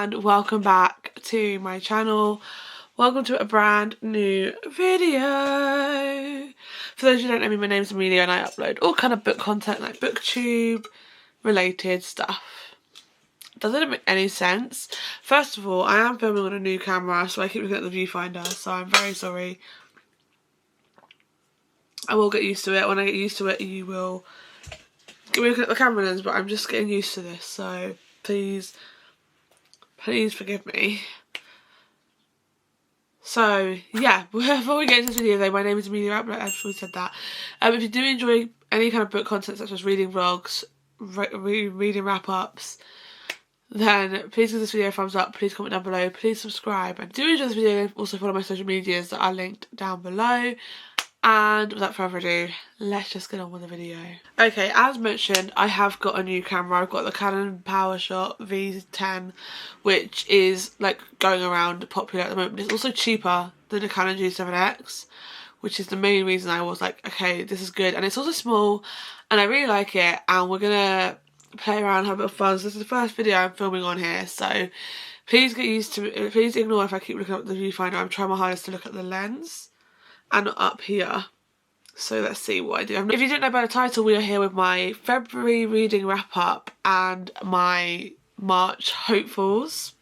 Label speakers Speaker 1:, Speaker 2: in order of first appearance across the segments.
Speaker 1: and welcome back to my channel. Welcome to a brand new video. For those who don't know me, my name's Amelia and I upload all kind of book content like booktube related stuff. Doesn't make any sense. First of all, I am filming on a new camera, so I keep looking at the viewfinder, so I'm very sorry. I will get used to it. When I get used to it, you will get me looking at the camera lens, but I'm just getting used to this, so please forgive me. So yeah, before we get into this video though, my name is Amelia, I've already said that. If you do enjoy any kind of book content such as reading vlogs, reading wrap-ups, then please give this video a thumbs up, please comment down below, please subscribe, and do enjoy this video, also follow my social medias that are linked down below. And without further ado, let's just get on with the video. Okay, as mentioned, I have got a new camera. I've got the Canon PowerShot V10, which is like going around popular at the moment. It's also cheaper than the Canon G7X, which is the main reason I was like, okay, this is good. And it's also small, and I really like it. And we're gonna play around, have a bit of fun. So this is the first video I'm filming on here, so please get used to it. Please ignore if I keep looking up the viewfinder. I'm trying my hardest to look at the lens and up here. So let's see what I do. If you didn't know by the title, we are here with my February reading wrap up and my March hopefuls.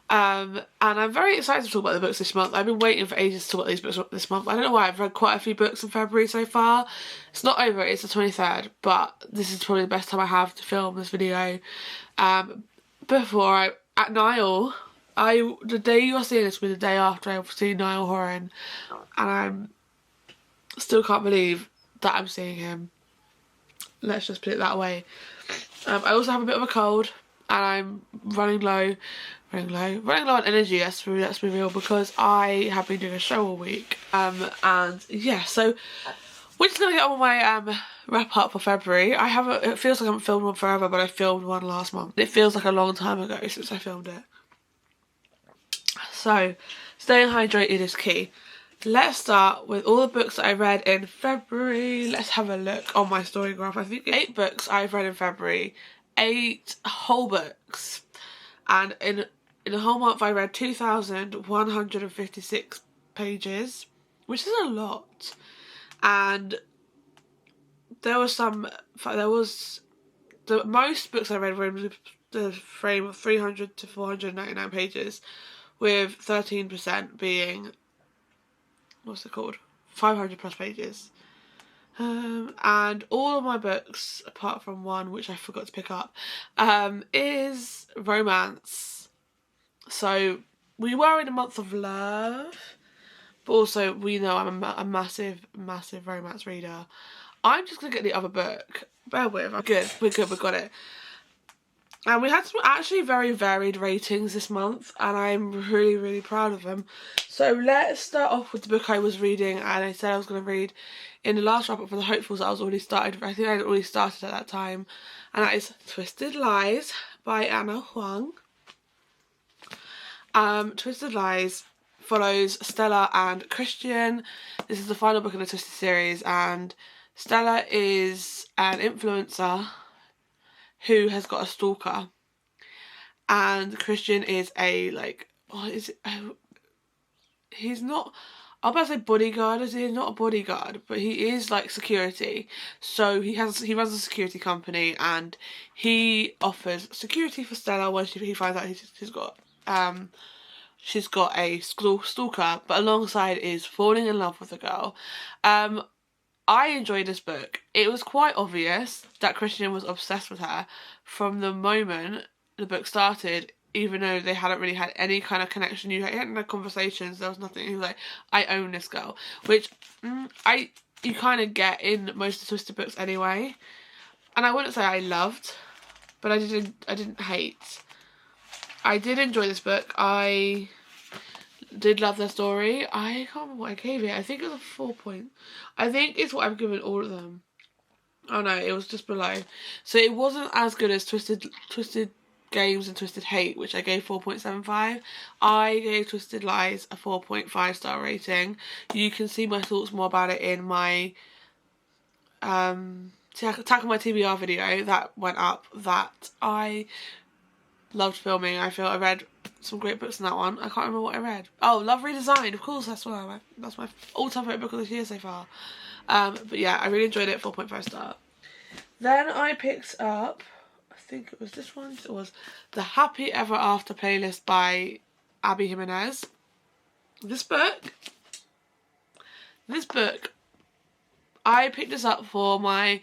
Speaker 1: And I'm very excited to talk about the books this month. I've been waiting for ages to talk about these books this month. I don't know why, I've read quite a few books in February so far. It's not over, it's the 23rd, but this is probably the best time I have to film this video. At Niall, the day you're seeing this will be the day after I've seen Niall Horan, and I'm still can't believe that I'm seeing him. Let's just put it that way. I also have a bit of a cold, and I'm running low on energy. Let's be real, because I have been doing a show all week. And yeah, so we're just gonna get on with my wrap up for February. It feels like I haven't filmed one forever, but I filmed one last month. It feels like a long time ago since I filmed it. So, staying hydrated is key. Let's start with all the books that I read in February. Let's have a look on my story graph. I think 8 books I've read in February. 8 whole books. And in a whole month I read 2,156 pages, which is a lot. And the most books I read were in the frame of 300 to 499 pages. With 13% being, what's it called, 500 plus pages. And all of my books, apart from one which I forgot to pick up, is romance. So we were in a month of love, but also we know I'm a massive romance reader. I'm just going to get the other book. Bear with, we're good, we got it. And we had some actually very varied ratings this month, and I'm really proud of them. So let's start off with the book I was reading, and I said I was going to read in the last wrap-up for the hopefuls that I was already started. I think I had already started at that time, and that is Twisted Lies by Anna Huang. Twisted Lies follows Stella and Christian. This is the final book in the Twisted series, and Stella is an influencer who has got a stalker, and Christian is he's not, I'm about to say bodyguard, as he's not a bodyguard, but he is like security. So he runs a security company, and he offers security for Stella when he finds out she's got a stalker, but alongside is falling in love with the girl. I enjoyed this book. It was quite obvious that Christian was obsessed with her from the moment the book started, even though they hadn't really had any kind of connection. You hadn't had conversations, there was nothing. He was like, I own this girl, which you kind of get in most of the Twisted books anyway. And I wouldn't say I loved, but I didn't hate. I did enjoy this book. I did love their story. I can't remember what I gave it. I think it was a 4 point. I think it's what I've given all of them. Oh no, it was just below. So it wasn't as good as Twisted Games and Twisted Hate, which I gave 4.75. I gave Twisted Lies a 4.5 star rating. You can see my thoughts more about it in my Attack on My TBR video that went up, that I Loved filming. I feel I read some great books in that one. I can't remember what I read. Oh, Love Redesigned. Of course, that's my all-time favourite book of this year so far. But yeah, I really enjoyed it. 4.5 star. Then I picked up, I think it was this one. It was The Happy Ever After playlist by Abby Jimenez. This book, I picked this up for my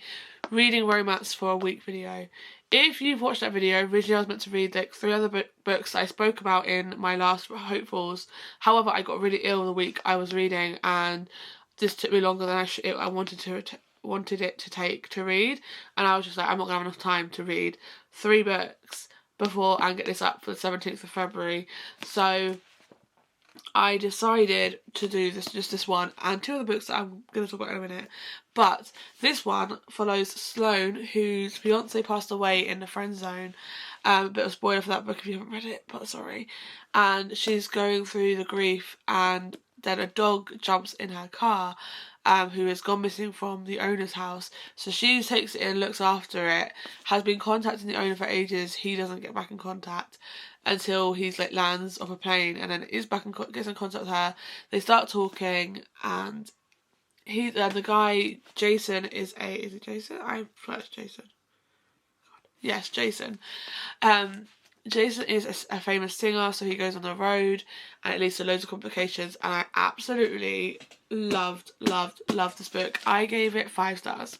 Speaker 1: reading romance for a week video. If you've watched that video, originally I was meant to read like 3 other books that I spoke about in my last Hopefuls. However, I got really ill the week I was reading, and this took me longer than I wanted it to take to read, and I was just like, I'm not gonna have enough time to read 3 books before and get this up for the 17th of February. So I decided to do just this one and 2 other books that I'm going to talk about in a minute. But this one follows Sloane, whose fiance passed away in the friend zone. Bit of spoiler for that book if you haven't read it, but sorry. And she's going through the grief, and then a dog jumps in her car, who has gone missing from the owner's house. So she takes it in, looks after it, has been contacting the owner for ages. He doesn't get back in contact until he's like lands off a plane, and then is back and gets in contact with her. They start talking, and the guy Jason is it Jason? I feel like it's Jason. God. Yes, Jason. Jason is a famous singer, so he goes on the road, and it leads to loads of complications. And I absolutely loved this book. I gave it 5 stars.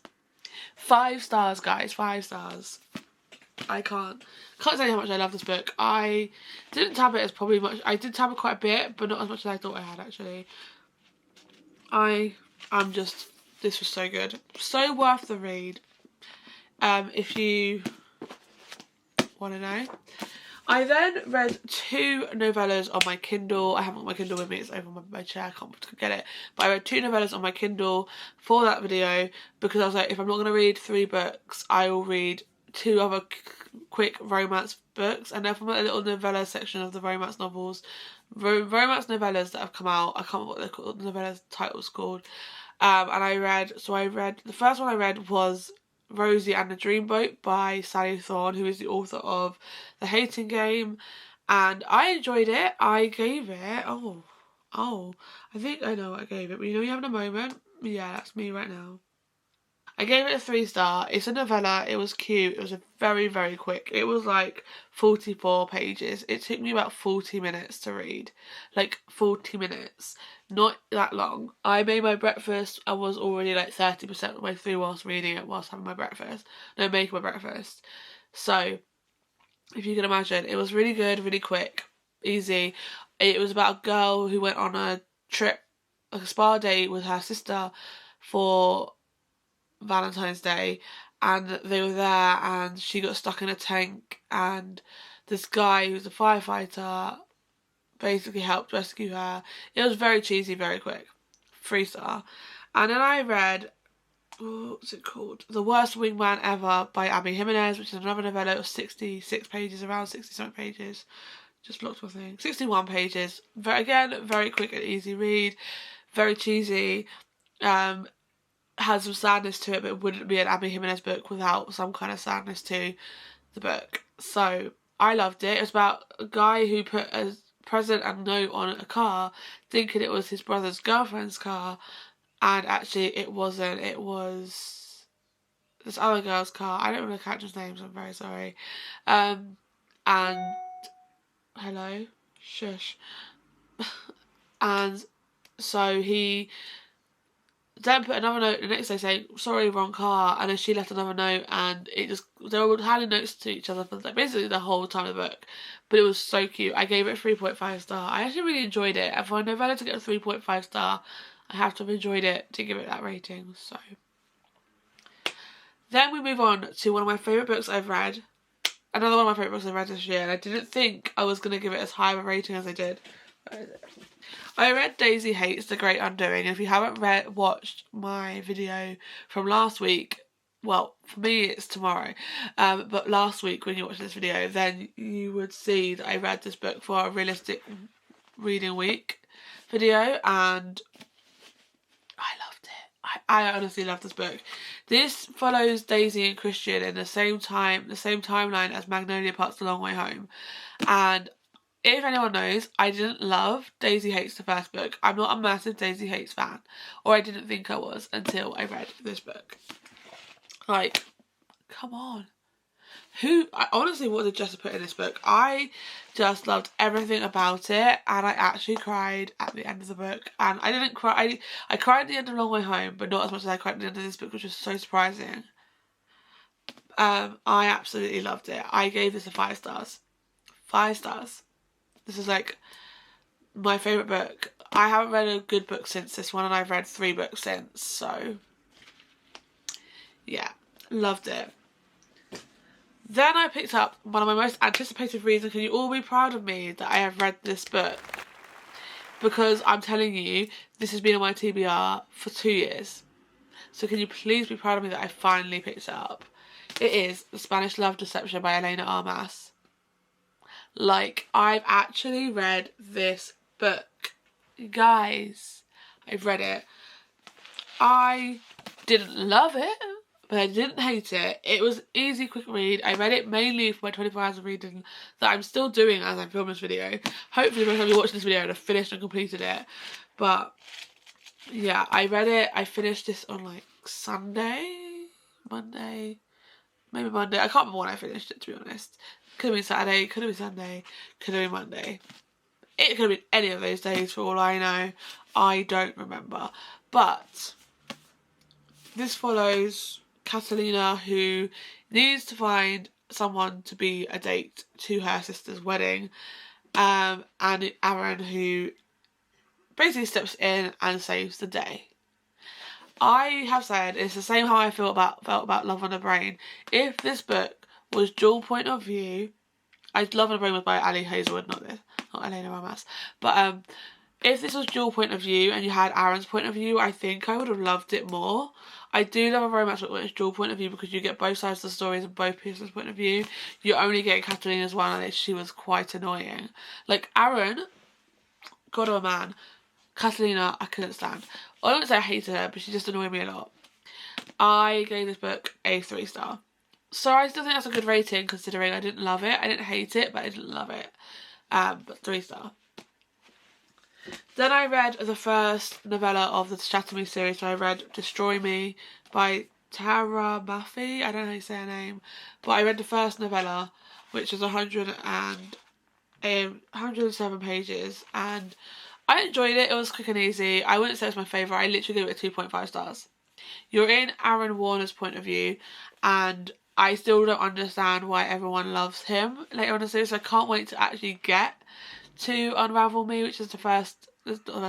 Speaker 1: 5 stars, guys. 5 stars. I can't tell you how much I love this book. I didn't tab it as probably much. I did tab it quite a bit, but not as much as I thought I had actually. This was so good. So worth the read. If you want to know. I then read 2 novellas on my Kindle. I haven't got my Kindle with me, it's over my chair, I can't get it. But I read 2 novellas on my Kindle for that video, because I was like, if I'm not going to read 3 books, I will read 2 other quick romance books. And they're from a little novella section of the romance novels. Romance novellas that have come out. I can't remember what the novella's title's called. And the first one I read was Rosie and the Dreamboat by Sally Thorne, who is the author of The Hating Game, and I enjoyed it. I gave it, I think I know what I gave it, but you know, you having a moment? Yeah, that's me right now. I gave it a 3 star. It's a novella. It was cute. It was a very, very quick. It was like 44 pages. It took me about 40 minutes to read. Like 40 minutes. Not that long. I made my breakfast. I was already like 30% of the way through whilst reading it, whilst having my breakfast. No, making my breakfast. So, if you can imagine, it was really good, really quick, easy. It was about a girl who went on a trip, like a spa date with her sister for Valentine's Day, and they were there, and she got stuck in a tank, and this guy who's a firefighter basically helped rescue her. It was very cheesy, very quick. 3 star. And then I read, what's it called? The Worst Wingman Ever by Abby Jimenez, which is another novella. It was 66 pages, around 67 pages. Just looked my thing. 61 pages. Very quick and easy read. Very cheesy. Has some sadness to it, but it wouldn't be an Abby Jimenez book without some kind of sadness to the book. So I loved it. It was about a guy who put a present and note on a car, thinking it was his brother's girlfriend's car, and actually it wasn't. It was this other girl's car. I don't remember the character's names. I'm very sorry. And hello, shush. And so he then put another note the next day saying, sorry, wrong car, and then she left another note, and they were handing notes to each other for like basically the whole time of the book. But it was so cute. I gave it a 3.5 star. I actually really enjoyed it, and for a novella to get a 3.5 star, I have to have enjoyed it to give it that rating. So then we move on to one of my favourite books I've read. Another one of my favourite books I've read this year, and I didn't think I was going to give it as high of a rating as I did. I read Daisy Hates the Great Undoing, and if you haven't watched my video from last week, well, for me it's tomorrow, but last week when you watched this video, then you would see that I read this book for a realistic reading week video, and I loved it. I honestly love this book. This follows Daisy and Christian in the same timeline as Magnolia Park's The Long Way Home. And if anyone knows, I didn't love Daisy Hates the first book. I'm not a massive Daisy Hates fan, or I didn't think I was until I read this book. Like, come on. Honestly, what did Jessa put in this book? I just loved everything about it, and I actually cried at the end of the book. And I didn't cry, I cried at the end of Long Way Home, but not as much as I cried at the end of this book, which was so surprising. I absolutely loved it. I gave this a 5 stars. 5 stars. This is like my favourite book. I haven't read a good book since this one, and I've read 3 books since, so yeah, loved it. Then I picked up one of my most anticipated reads, and can you all be proud of me that I have read this book? Because I'm telling you, this has been on my TBR for 2 years. So can you please be proud of me that I finally picked it up? It is The Spanish Love Deception by Elena Armas. Like, I've actually read this book. Guys, I've read it. I didn't love it, but I didn't hate it. It was easy, quick read. I read it mainly for my 24 hours of reading that I'm still doing as I film this video. Hopefully by the time you watch this video I'd have finished and completed it. But yeah, I read it. I finished this on like Monday. Maybe Monday. I can't remember when I finished it, to be honest. Could have been Saturday, could have been Sunday, could have been Monday. It could have been any of those days for all I know. I don't remember. But this follows Catalina, who needs to find someone to be a date to her sister's wedding, and Aaron, who basically steps in and saves the day. I have said it's the same how I felt about Love on the Brain. If this book was dual point of view, Love on the Brain was by Ali Hazelwood, not Elena Armas, but if this was dual point of view and you had Aaron's point of view, I think I would have loved it more. I do love it very much when it's dual point of view, because you get both sides of the stories and both people's point of view. You're only getting Catalina's one, and she was quite annoying. Like, Aaron, God of a man. Catalina, I couldn't stand. I don't say I hated her, but she just annoyed me a lot. I gave this book a 3 star. So I still think that's a good rating, considering I didn't love it. I didn't hate it, but I didn't love it. But 3 star. Then I read the first novella of the Shatter Me series. So I read Destroy Me by Tara Maffey. I don't know how you say her name. But I read the first novella, which is 107 pages. And I enjoyed it. It was quick and easy. I wouldn't say it was my favourite. I literally gave it 2.5 stars. You're in Aaron Warner's point of view, and I still don't understand why everyone loves him later on in the series. So I can't wait to actually get to Unravel Me, which is the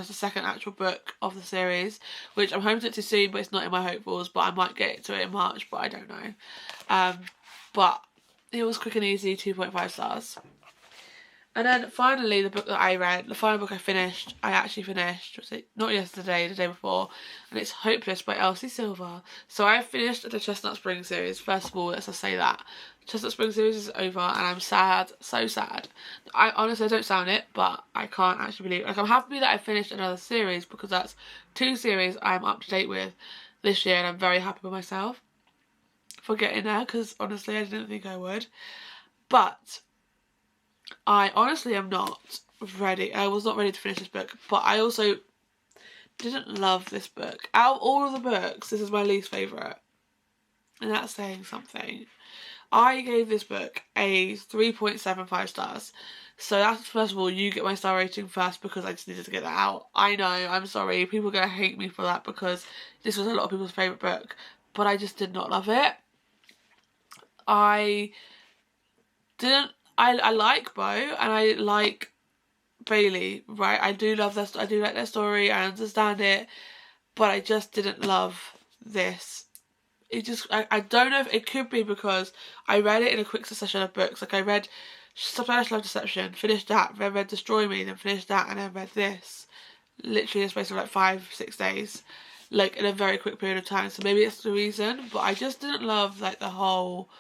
Speaker 1: second actual book of the series, which I'm hoping to get to soon, but it's not in my hopefuls. But I might get to it in March, but I don't know. But it was quick and easy, 2.5 stars. And then finally, the book that I read, the final book I actually finished, was it not yesterday, the day before, and it's Hopeless by Elsie Silver. So I finished the Chestnut Spring series. First of all, let's just say that. Chestnut Spring series is over, and I'm sad, so sad. I honestly don't sound it, but I can't actually believe it. Like, I'm happy that I finished another series, because that's 2 series I'm up to date with this year, and I'm very happy with myself for getting there, because honestly I didn't think I would. But I honestly am not ready. I was not ready to finish this book, but I also didn't love this book. Out of all of the books, this is my least favourite, and that's saying something. I gave this book a 3.75 stars. So that's, first of all, you get my star rating first, because I just needed to get that out. I know, I'm sorry, people are going to hate me for that, because this was a lot of people's favourite book, but I just did not love it. I like Bo, and I like Bailey, right? I do like their story, I understand it, but I just didn't love this. I don't know if it could be because I read it in a quick succession of books. Like, I read Spanish Love Deception, finished that, then read Destroy Me, then finished that, and then read this. Literally in the space of like 5-6 days. Like, in a very quick period of time. So maybe it's the reason, but I just didn't love, like, the whole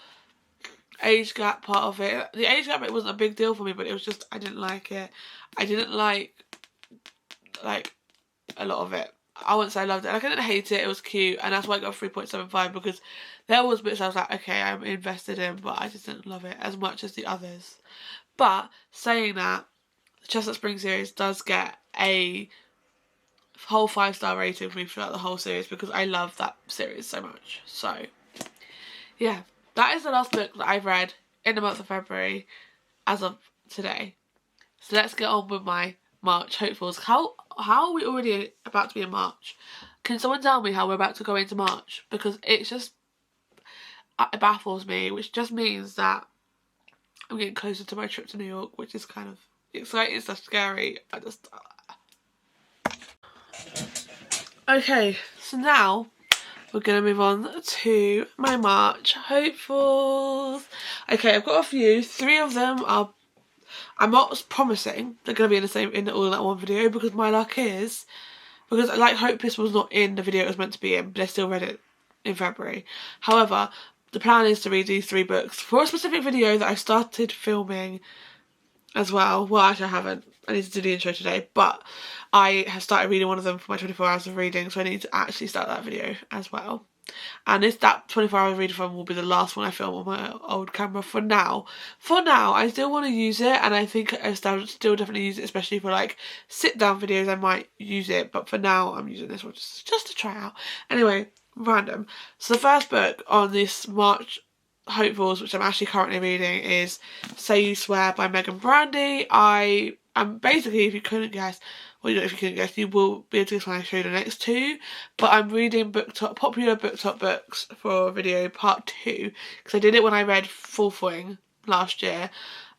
Speaker 1: age gap part of it. The age gap, it wasn't a big deal for me, but it was just, I didn't like it. I didn't like a lot of it. I wouldn't say I loved it. Like, I didn't hate it, it was cute, and that's why I got 3.75, because there was bits I was like, okay, I'm invested in, but I just didn't love it as much as the others. But saying that, the Chestnut Spring series does get a whole 5-star rating for me throughout the whole series, because I love that series so much. So yeah, that is the last book that I've read in the month of February as of today. So let's get on with my March hopefuls. How are we already about to be in March? Can someone tell me how we're about to go into March? Because it baffles me, which just means that I'm getting closer to my trip to New York, which is kind of exciting, so scary. Okay, so now we're going to move on to my March hopefuls. Okay, I've got a few. 3 of them are, I'm not promising they're going to be in all in that one video, because my luck is, because like Hopeless was not in the video it was meant to be in, but I still read it in February. However, the plan is to read these 3 books for a specific video that I started filming as well. Well, actually I haven't. I need to do the intro today, but I have started reading one of them for my 24 hours of reading, so I need to actually start that video as well. And that 24 hours reading film will be the last one I film on my old camera for now. For now, I still want to use it, and I think I still definitely use it, especially for like sit-down videos. I might use it, but for now I'm using this one just to try out. Anyway, random. So the first book on this March hopefuls, which I'm actually currently reading, is Say You Swear by Megan Brandy. I am basically, if you couldn't guess, well, if you couldn't guess, you will be able to guess when I show you the next 2. But I'm reading popular BookTok books for video part 2, because I did it when I read Full Fling last year.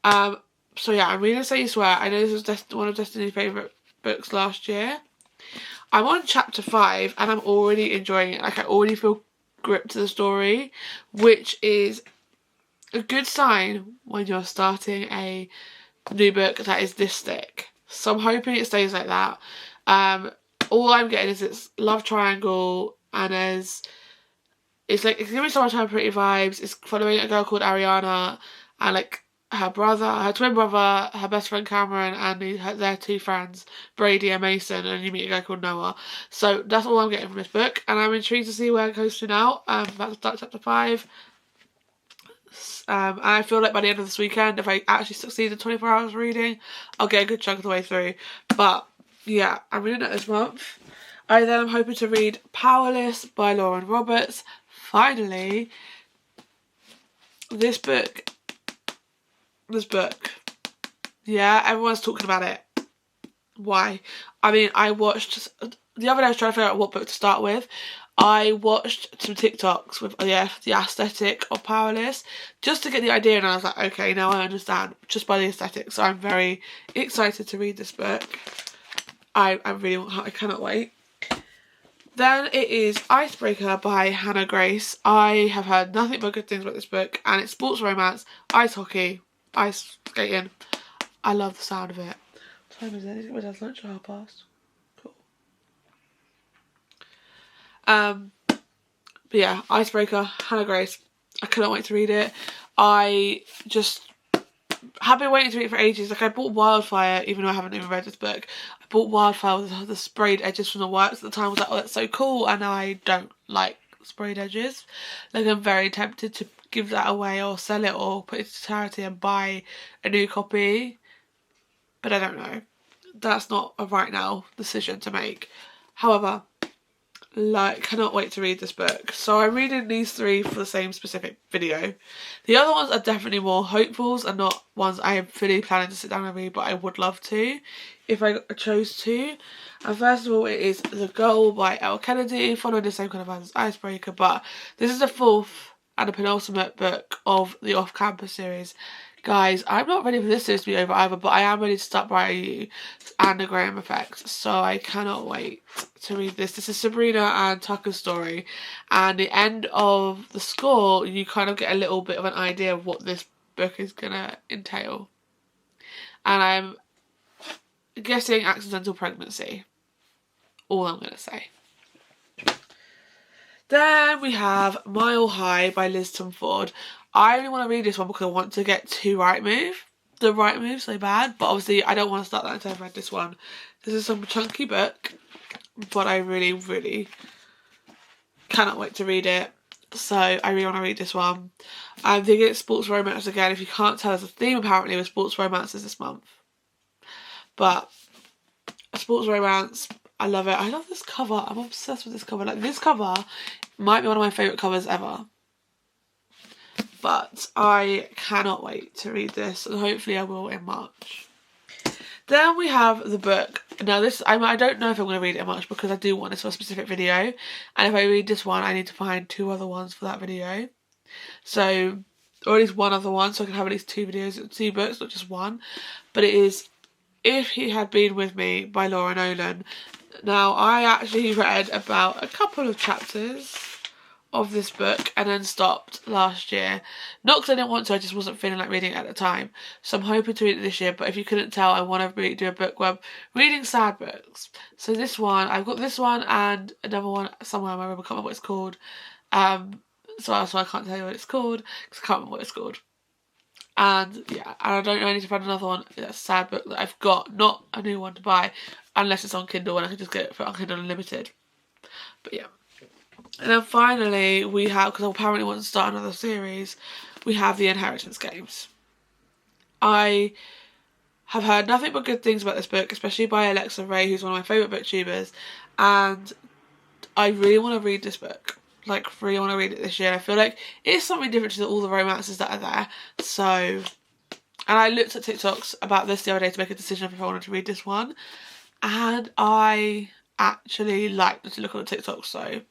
Speaker 1: So yeah, I'm reading Say You Swear. I know this was one of Destiny's favourite books last year. I'm on chapter 5 and I'm already enjoying it. Like, I already feel gripped to the story, which is a good sign when you're starting a new book that is this thick. So I'm hoping it stays like that. All I'm getting is it's love triangle, and it's giving me summertime pretty vibes. It's following a girl called Ariana and like her twin brother, her best friend Cameron, and their 2 friends, Brady and Mason, and you meet a guy called Noah. So that's all I'm getting from this book, and I'm intrigued to see where it goes to now. That's chapter 5. And I feel like by the end of this weekend, if I actually succeed in 24 hours reading, I'll get a good chunk of the way through. But yeah, I'm reading it this month. I'm hoping to read Powerless by Lauren Roberts. Finally, this book, yeah, everyone's talking about it. Why? I mean, the other day I was trying to figure out what book to start with. I watched some TikToks with the aesthetic of Powerless, just to get the idea, and I was like, okay, now I understand just by the aesthetic. So I'm very excited to read this book. I cannot wait. Then it is Icebreaker by Hannah Grace. I have heard nothing but good things about this book, and it's sports romance, ice hockey, ice skating. I love the sound of it. What time is it? Is it my dad's lunch or 1:30? Cool. But yeah, Icebreaker, Hannah Grace. I couldn't wait to read it. I just have been waiting to read it for ages. Like, I bought Wildfire, even though I haven't even read this book. I bought Wildfire with the sprayed edges from the works at the time. I was like, oh, that's so cool. And now I don't like sprayed edges. Like, I'm very tempted to give that away or sell it or put it to charity and buy a new copy. But I don't know. That's not a right now decision to make. However, cannot wait to read this book. So I'm reading these 3 for the same specific video. The other ones are definitely more hopefuls and not ones I am fully planning to sit down and read, but I would love to if I chose to. And first of all, it is The Goal by Elle Kennedy, following the same kind of vibes as Icebreaker, but this is the 4th and the penultimate book of the Off-Campus series. Guys, I'm not ready for this series to be over either, but I am ready to start writing you and The Graham Effect, so I cannot wait to read this. This is Sabrina and Tucker's story, and the end of the score, you kind of get a little bit of an idea of what this book is going to entail. And I'm guessing accidental pregnancy. All I'm going to say. Then we have Mile High by Liz Ford. I only want to read this one because I want to get to the right move so bad, but obviously I don't want to start that until I've read this one. This is some chunky book, but I really, really cannot wait to read it. So I really want to read this one. I'm thinking it's sports romance again. If you can't tell, there's a theme apparently with sports romances this month. But sports romance, I love it. I love this cover. I'm obsessed with this cover. Like, this cover might be one of my favourite covers ever. But I cannot wait to read this, and hopefully I will in March. Then we have the book. Now this, I don't know if I'm going to read it in March because I do want this for a specific video. And if I read this one, I need to find 2 other ones for that video. So, or at least 1 other one, so I can have at least 2 videos, 2 books, not just 1. But it is If He Had Been With Me by Laura Nolan. Now, I actually read about a couple of chapters of this book and then stopped last year. Not because I didn't want to, I just wasn't feeling like reading it at the time. So I'm hoping to read it this year, but if you couldn't tell, I want to do a book where I'm reading sad books. So this one, I've got this one and another one somewhere, I can't remember what it's called. So I can't tell you what it's called, because I can't remember what it's called. And yeah, and I don't know, I need to find another one, that's a sad book that I've got, not a new one to buy, unless it's on Kindle and I can just get it for Kindle Unlimited. But yeah. And then finally we have, because I apparently want to start another series, we have the Inheritance Games. I have heard nothing but good things about this book, especially by Alexa Ray, who's one of my favourite booktubers, and I really want to read this book. Like, really want to read it this year. I feel like it's something different to all the romances that are there. So, and I looked at TikToks about this the other day to make a decision if I wanted to read this one, and I actually like to look at the TikToks, so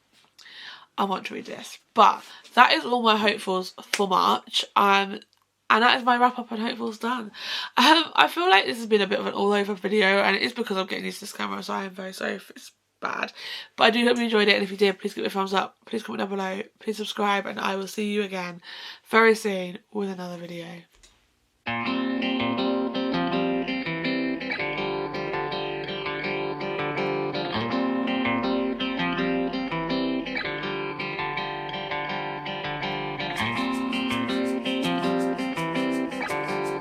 Speaker 1: I want to read this. But that is all my hopefuls for March. And that is my wrap up and hopefuls done. I feel like this has been a bit of an all over video, and it is because I'm getting used to this camera, so I am very sorry if it's bad. But I do hope you enjoyed it, and if you did, please give it a thumbs up, please comment down below, please subscribe, and I will see you again very soon with another video.